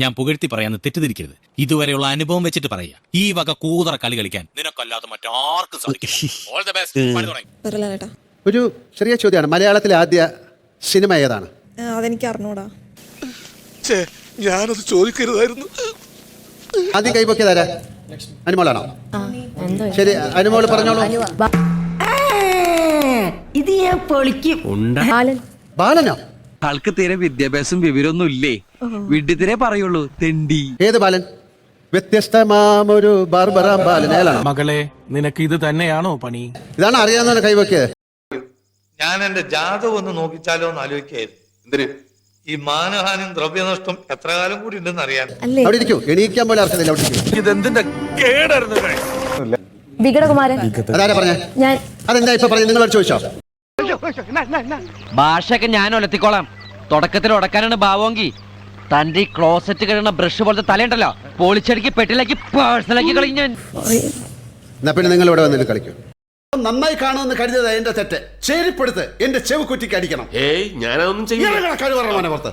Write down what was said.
ഞാൻ പുകഴ്ത്തി പറയാന്ന് തെറ്റിദ്ധരിക്കരുത്. ഇതുവരെയുള്ള അനുഭവം വെച്ചിട്ട് പറയാ, ഈ വക കൂതറ കളി കളിക്കാൻ നിനക്കല്ലാതെ മറ്റാർക്കും സാധിക്കില്ല. ഒരു ചെറിയ ചോദ്യമാണ്, മലയാളത്തിലെ ആദ്യ സിനിമ ഏതാണ്? അതെനിക്ക് അറിഞ്ഞൂടാ. ഞാനത് ചോദിക്കരുതായിരുന്നു. ആദ്യം കൈപൊക്കിയതാരാ? അനുമോളാണോ? ശരി, അനുമോള് പറഞ്ഞോളൂ. ഇത് ഞാൻ പൊളിക്കും. ബാലനോ? ആൾക്ക് തീരെ വിദ്യാഭ്യാസം വിവരമൊന്നും ഇല്ലേ, വിഡ്ഢിത്തിരെ പറയുള്ളൂ, തെണ്ടി. ഏത് ബാലൻ? വ്യത്യസ്തമാമൊരു ബാർബറാം ബാലൻ, ഏതാണോ? മകളെ, നിനക്ക് ഇത് തന്നെയാണോ പണി? ഇതാണ് അറിയാവുന്ന കൈപൊക്കിയത്. ഞാൻ എന്റെ ജാതകം ഒന്ന് നോക്കിച്ചാലോ എന്ന് ആലോചിക്കായിരുന്നു. എന്തിന്? ഈ മാനഹാനിയും ദ്രവ്യനഷ്ടം എത്ര കാലം കൂടി ഉണ്ടെന്ന് അറിയാൻ. അവിടെ ഇരിക്കൂ, എണീക്കാൻ പോലെ അർത്ഥമില്ല. അവിടെ ഇരിക്കൂ. ഇതെന്തിന്റെ കേടായിരുന്നു? വികടകുമാരൻ. അതാരാ പറഞ്ഞേ? ഞാൻ. അതെന്താ ഇപ്പൊ പറഞ്ഞു? നിങ്ങളോട് ചോദിച്ചോ? ഭാഷയൊക്കെ ഞാൻ ഒലത്തിക്കോളാം. തുടക്കത്തിൽ ഉടക്കാനാണ് ഭാവമെങ്കിൽ തന്റെ ഈ ക്ലോസറ്റ് കഴിയുന്ന ബ്രഷ് പോലത്തെ തലയുണ്ടല്ലോ, പോളിച്ചടിക്ക് പെട്ടിലാക്കി പേഴ്സണലാക്കി കളഞ്ഞു. എന്നാ പിന്നെ നിങ്ങൾ ഇവിടെ വന്നിട്ട് കളിക്കൂ. നന്നായി കാണുമെന്ന് കരുതിയത് എന്റെ തെറ്റ്. ചേരിപ്പെടുത്ത് എന്റെ ചെവ് കുറ്റിക്ക് അടിക്കണം. ഏയ്, ഞാനതൊന്നും ചെയ്യില്ല. കഴിവ് പുറത്ത്